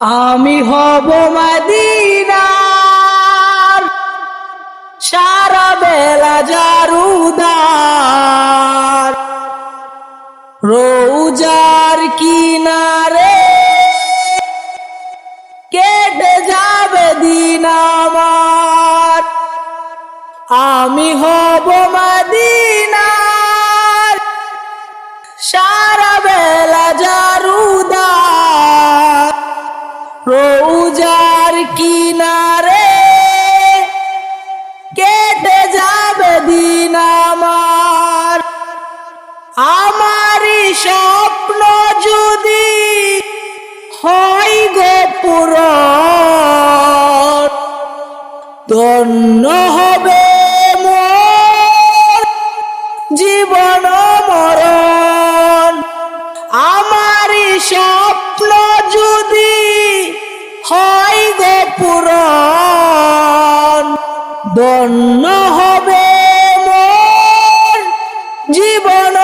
আমি হব মদিনার সারা বেলা জারুদার, রোজার কিনারে কেটে যাবে দিন আমার। আমি হব মদিনার সারা বেলা জারুদার, রোজার কিনারে কেটে যাবে দিন আমার। আমারই স্বপ্ন যদি হয় গো পূরণ, ধন্য হবে মোর জীবন মরণ। আমারই স্বপ্ন যদি হয় গো পূরণ, ধন্য হবে মোর জীবন